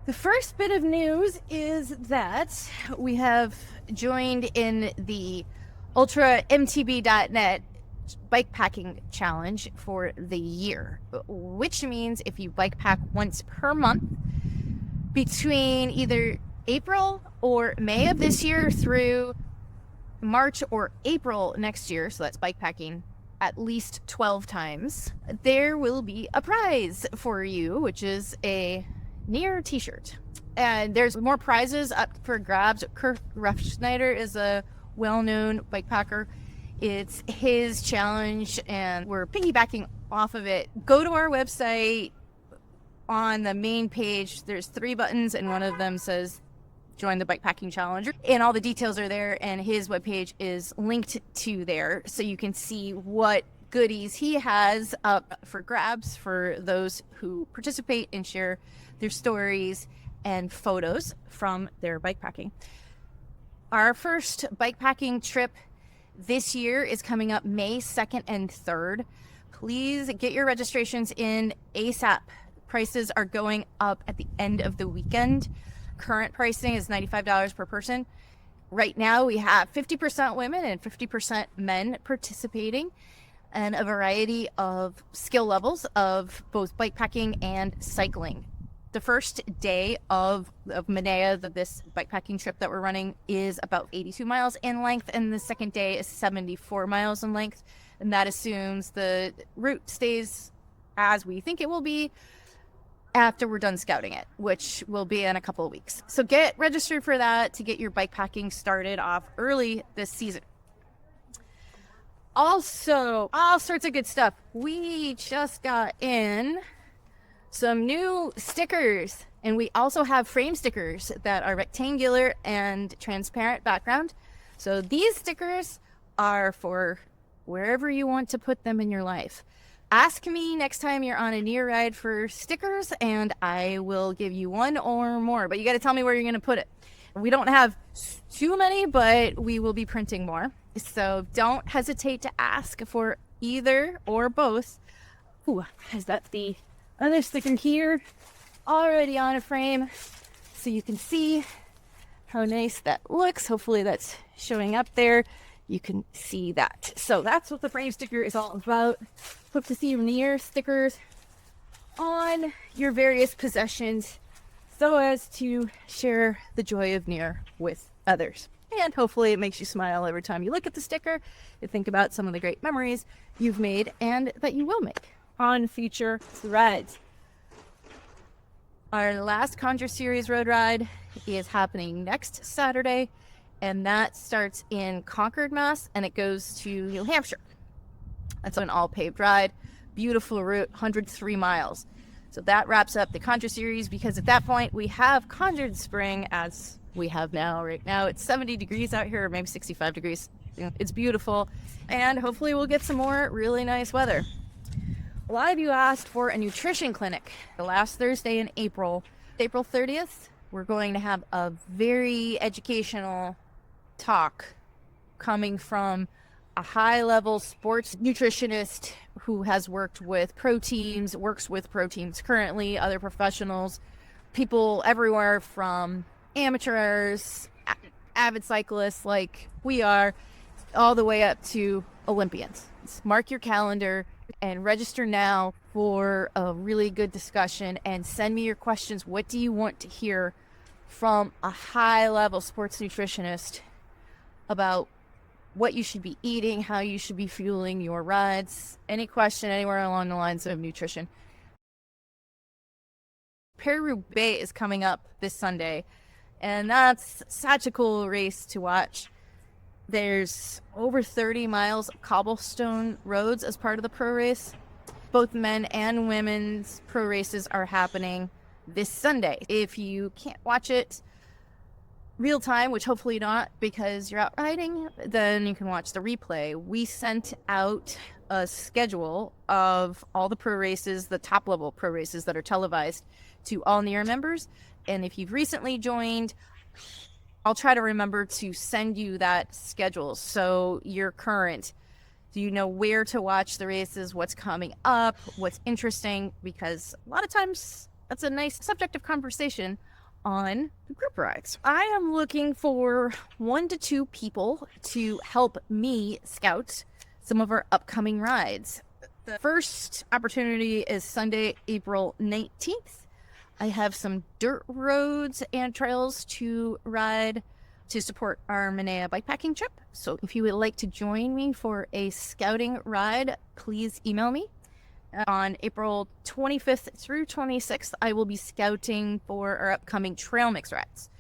The first bit of news is that we have joined in the UltraMTB.net bikepacking challenge for the year, which means if you bike pack once per month between either April or May of this year through March or April next year, so that's bikepacking at least 12 times, there will be a prize for you, which is a NEER t-shirt. And there's more prizes up for grabs. Kurt Refschneider is a well-known bikepacker. It's his challenge and we're piggybacking off of it. Go to our website. On the main page, there's 3 buttons and one of them says join the bikepacking challenge, and all the details are there, and his webpage is linked to there, so you can see what goodies he has up for grabs for those who participate and share their stories and photos from their bikepacking. Our first bikepacking trip this year is coming up May 2nd and 3rd. Please get your registrations in ASAP. Prices are going up at the end of the weekend. Current pricing is $95 per person. Right now we have 50% women and 50% men participating, and a variety of skill levels of both bikepacking and cycling. The first day of Maneha, this bikepacking trip that we're running, is about 82 miles in length, and the second day is 74 miles in length, and that assumes the route stays as we think it will be after we're done scouting it, which will be in a couple of weeks. So get registered for that to get your bikepacking started off early this season. Also, all sorts of good stuff. We just got in some new stickers, and we also have frame stickers that are rectangular and transparent background. So these stickers are for wherever you want to put them in your life. Ask me next time you're on a NEER ride for stickers, and I will give you one or more, but you got to tell me where you're going to put it. We don't have too many, but we will be printing more. So don't hesitate to ask for either or both. Ooh, is that the other sticker here? Already on a frame, so you can see how nice that looks. Hopefully that's showing up there. You can see that. So that's what the frame sticker is all about. Hope to see your NEER stickers on your various possessions so as to share the joy of NEER with others. And hopefully it makes you smile every time you look at the sticker and think about some of the great memories you've made and that you will make on future rides. Our last Conjure series road ride is happening next Saturday, and that starts in Concord, Mass, and it goes to New Hampshire. That's an all-paved ride, beautiful route, 103 miles. So that wraps up the Conjure series, because at that point we have conjured spring as we have now. Right now it's 70 degrees out here, or maybe 65 degrees. It's beautiful, and hopefully we'll get some more really nice weather. A lot of you asked for a nutrition clinic. The last Thursday in April 30th, we're going to have a very educational talk coming from a high-level sports nutritionist who has worked with pro teams, works with pro teams currently, other professionals, people everywhere from amateurs, avid cyclists like we are, all the way up to Olympians. Mark your calendar and register now for a really good discussion, and send me your questions. What do you want to hear from a high-level sports nutritionist about what you should be eating, how you should be fueling your rides, any question anywhere along the lines of nutrition. Roubaix is coming up this Sunday, and that's such a cool race to watch. There's over 30 miles of cobblestone roads as part of the pro race. Both men and women's pro races are happening this Sunday. If you can't watch it real time, which hopefully not because you're out riding, then you can watch the replay. We sent out a schedule of all the pro races, the top level pro races that are televised, to all NEER members. And if you've recently joined, I'll try to remember to send you that schedule so you're current. Do you know where to watch the races, what's coming up, what's interesting? Because a lot of times That's a nice subject of conversation on group rides. I am looking for 1 to 2 people to help me scout some of our upcoming rides. The first opportunity is Sunday, April 19th. I have some dirt roads and trails to ride to support our Maneha bikepacking trip. So if you would like to join me for a scouting ride, please email me. On April 25th through 26th, I will be scouting for our upcoming trail mix rides.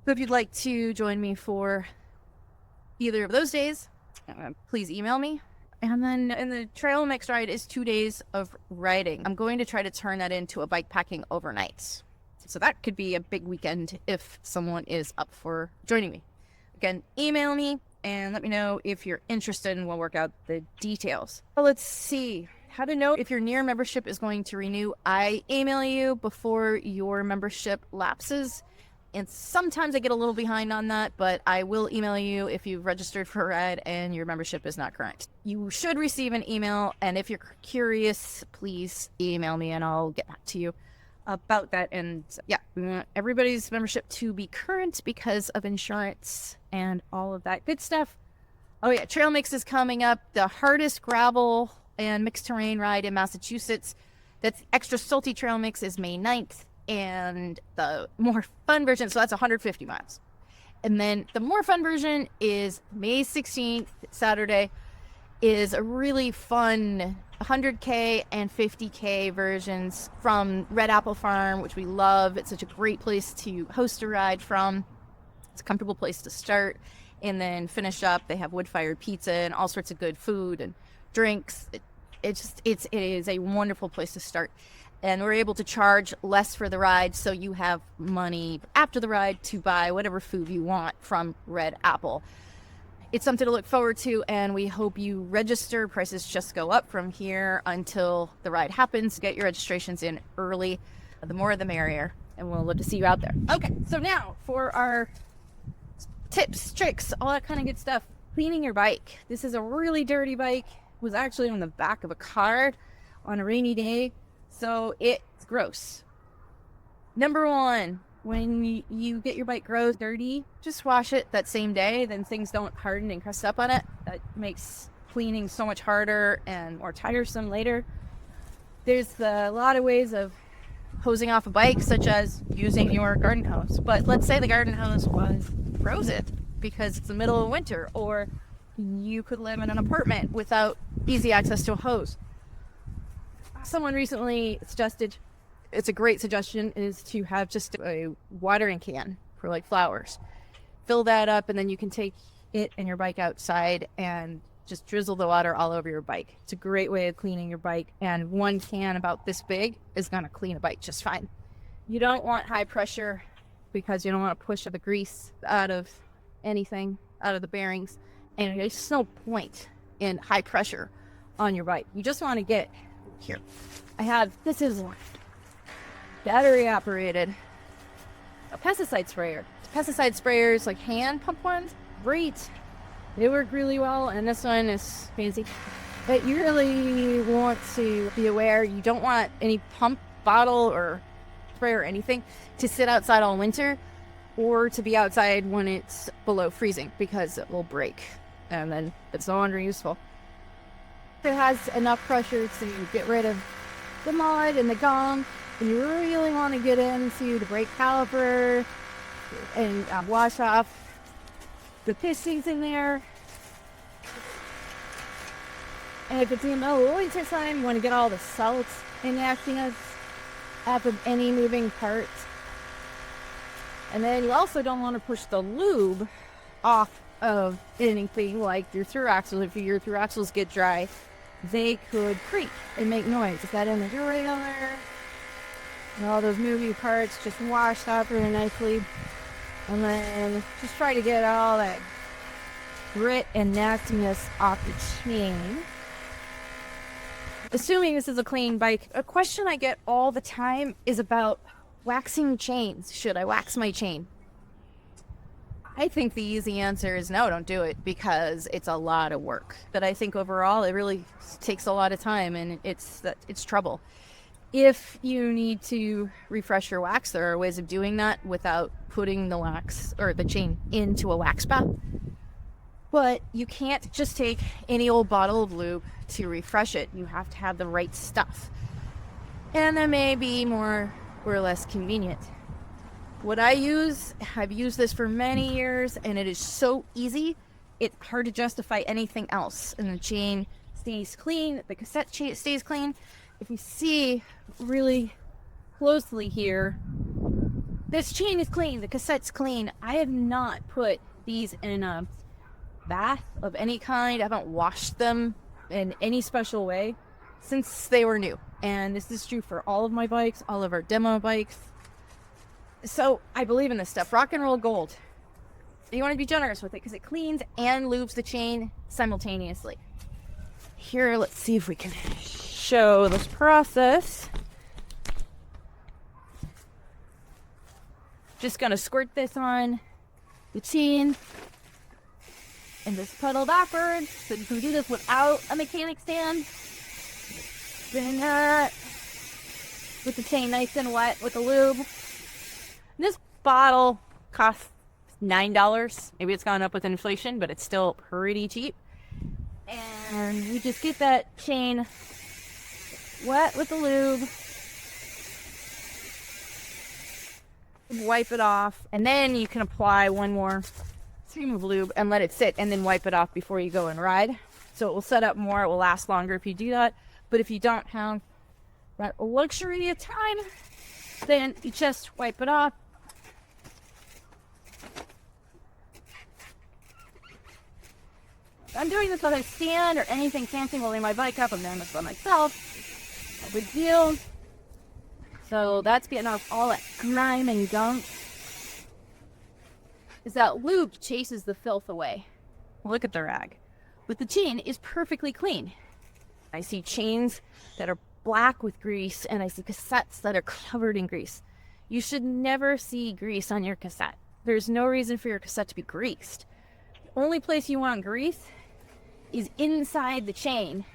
So if you'd like to join me for either of those days, please email me. And then in the trail mix ride is 2 days of riding. I'm going to try to turn that into a bikepacking overnight. So that could be a big weekend if someone is up for joining me. Again, email me and let me know if you're interested, and we'll work out the details. Well, let's see. How to know if your NEER membership is going to renew. I email you before your membership lapses. And sometimes I get a little behind on that, but I will email you if you've registered for a ride and your membership is not current. You should receive an email, and if you're curious, please email me and I'll get back to you about that. And yeah, we want everybody's membership to be current because of insurance and all of that good stuff. Oh yeah, Trail Mix is coming up. The hardest gravel and mixed terrain ride in Massachusetts. That's extra salty Trail Mix is May 9th. And the more fun version, so that's 150 miles. And then the more fun version is May 16th, Saturday, is a really fun 100K and 50K versions from Red Apple Farm, which we love. It's such a great place to host a ride from. It's a comfortable place to start and then finish up. They have wood-fired pizza and all sorts of good food and drinks. It is a wonderful place to start. And we're able to charge less for the ride, so you have money after the ride to buy whatever food you want from Red Apple. It's something to look forward to, and we hope you register. Prices just go up from here until the ride happens. Get your registrations in early. The more the merrier, and we'll love to see you out there. Okay, so now for our tips, tricks, all that kind of good stuff. Cleaning your bike. This is a really dirty bike. It was actually on the back of a car on a rainy day. So it's gross. Number 1, when you get your bike gross, dirty, just wash it that same day. Then things don't harden and crust up on it. That makes cleaning so much harder and more tiresome later. There's a lot of ways of hosing off a bike, such as using your garden hose. But let's say the garden hose was frozen because it's the middle of winter, or you could live in an apartment without easy access to a hose. Someone recently suggested, it's a great suggestion, is to have just a watering can for like flowers. Fill that up, and then you can take it and your bike outside and just drizzle the water all over your bike. It's a great way of cleaning your bike, and one can about this big is going to clean a bike just fine. You don't want high pressure because you don't want to push the grease out of anything, out of the bearings, and there's just no point in high pressure on your bike. You just want to get here. This is battery operated, a pesticide sprayer. Pesticide sprayers, like hand pump ones, great. They work really well, and this one is fancy. But you really want to be aware, you don't want any pump, bottle, or spray or anything to sit outside all winter, or to be outside when it's below freezing, because it will break, and then it's no longer useful. It has enough pressure to get rid of the mud and the gum, and you really want to get into the brake caliper and wash off the pistons in there. And if it's in the winter time, you want to get all the salt and nastiness off of any moving parts. And then you also don't want to push the lube off of anything like your through axles. If your through axles get dry, they could creak and make noise. Is that in the derailleur? And all those moving parts just washed off really nicely. And then just try to get all that grit and nastiness off the chain. Assuming this is a clean bike, a question I get all the time is about waxing chains. Should I wax my chain? I think the easy answer is no, don't do it, because it's a lot of work. But I think overall it really takes a lot of time, and it's trouble. If you need to refresh your wax, there are ways of doing that without putting the wax or the chain into a wax bath. But you can't just take any old bottle of lube to refresh it. You have to have the right stuff. And that may be more or less convenient. What I use, I've used this for many years, and it is so easy, it's hard to justify anything else. And the chain stays clean, the cassette chain stays clean. If you see really closely here, this chain is clean, the cassette's clean. I have not put these in a bath of any kind. I haven't washed them in any special way since they were new. And this is true for all of my bikes, all of our demo bikes. So I believe in this stuff. Rock and roll gold. You want to be generous with it because it cleans and lubes the chain simultaneously. Here, let's see if we can show this process. Just gonna squirt this on the chain and just pedal backwards. So you can do this without a mechanic stand. Spin that with the chain nice and wet with the lube. This bottle costs $9. Maybe it's gone up with inflation, but it's still pretty cheap. And we just get that chain wet with the lube. Wipe it off. And then you can apply one more stream of lube and let it sit and then wipe it off before you go and ride. So it will set up more. It will last longer if you do that. But if you don't have that luxury of time, then you just wipe it off. I'm doing this on a stand or anything fancy holding my bike up. I'm doing this by myself. No big deal. So that's getting off all that grime and gunk. Is that lube chases the filth away. Look at the rag. But the chain is perfectly clean. I see chains that are black with grease, and I see cassettes that are covered in grease. You should never see grease on your cassette. There's no reason for your cassette to be greased. The only place you want grease is inside the chain.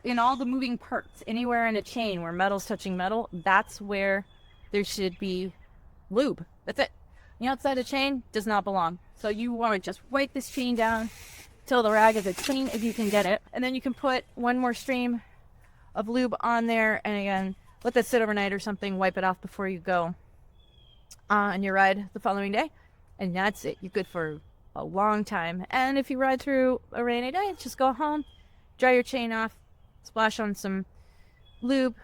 In all the moving parts, anywhere in a chain where metal's touching metal, that's where there should be lube. That's it. The outside of the chain does not belong. So you want to just wipe this chain down till the rag is as clean as you can get it. And then you can put one more stream of lube on there. And again, let that sit overnight or something. Wipe it off before you go on your ride the following day. And that's it. You're good for a long time. And if you ride through a rainy day, just go home, dry your chain off, splash on some lube,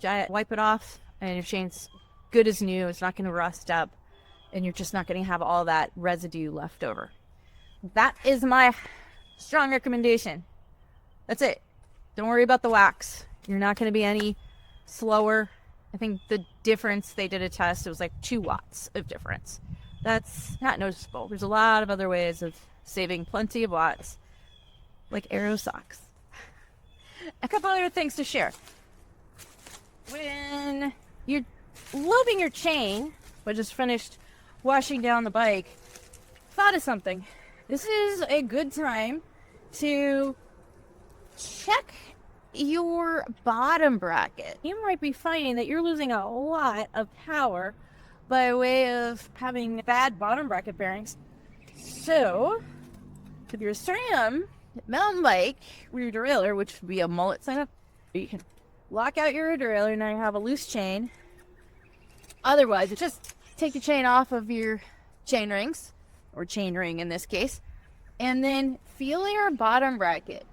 wipe it off, and your chain's good as new. It's not going to rust up, and you're just not going to have all that residue left over. That is my strong recommendation. That's it. Don't worry about the wax. You're not going to be any slower. I think the difference, they did a test, it was like 2 watts of difference. That's not noticeable. There's a lot of other ways of saving plenty of watts, like Aero socks. A couple other things to share. When you're lubing your chain, but just finished washing down the bike, thought of something. This is a good time to check your bottom bracket. You might be finding that you're losing a lot of power by way of having bad bottom bracket bearings. So, if you're a SRAM mountain bike rear derailleur, which would be a mullet setup, you can lock out your rear derailleur. Now you have a loose chain. Otherwise, just take the chain off of your chain rings, or chain ring in this case, and then feel your bottom bracket.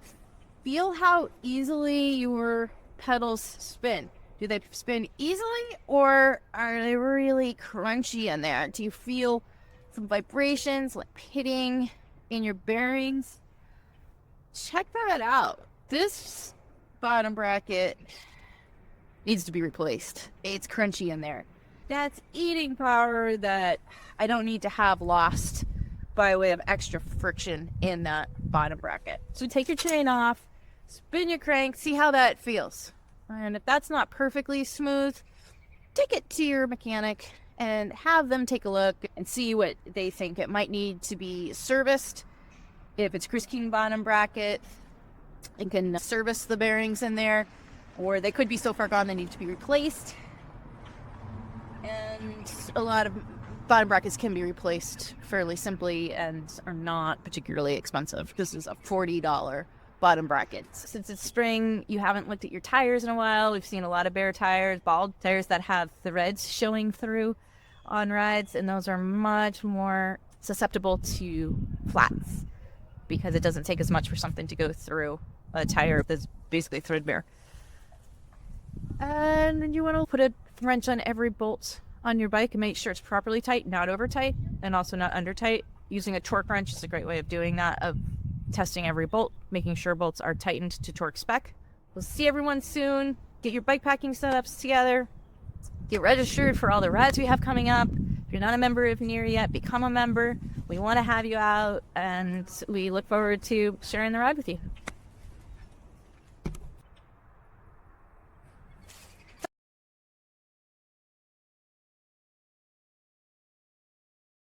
Feel how easily your pedals spin. Do they spin easily, or are they really crunchy in there? Do you feel some vibrations, like pitting in your bearings? Check that out. This bottom bracket needs to be replaced. It's crunchy in there. That's eating power that I don't need to have lost by way of extra friction in that bottom bracket. So take your chain off, spin your crank, see how that feels. And if that's not perfectly smooth, take it to your mechanic and have them take a look and see what they think. It might need to be serviced. If it's Chris King bottom bracket, you can service the bearings in there. or they could be so far gone they need to be replaced. And a lot of bottom brackets can be replaced fairly simply and are not particularly expensive. This is a $40 bottom bracket. Since it's spring, you haven't looked at your tires in a while. We've seen a lot of bare tires, bald tires that have threads showing through on rides, and those are much more susceptible to flats because it doesn't take as much for something to go through a tire that's basically threadbare. And then you want to put a wrench on every bolt on your bike and make sure it's properly tight, not over tight, and also not under tight. Using a torque wrench is a great way of doing that, of testing every bolt, making sure bolts are tightened to torque spec. We'll see everyone soon. Get your bike packing setups together. Get registered for all the rides we have coming up. If you're not a member of NEER yet, become a member. We want to have you out, and we look forward to sharing the ride with you.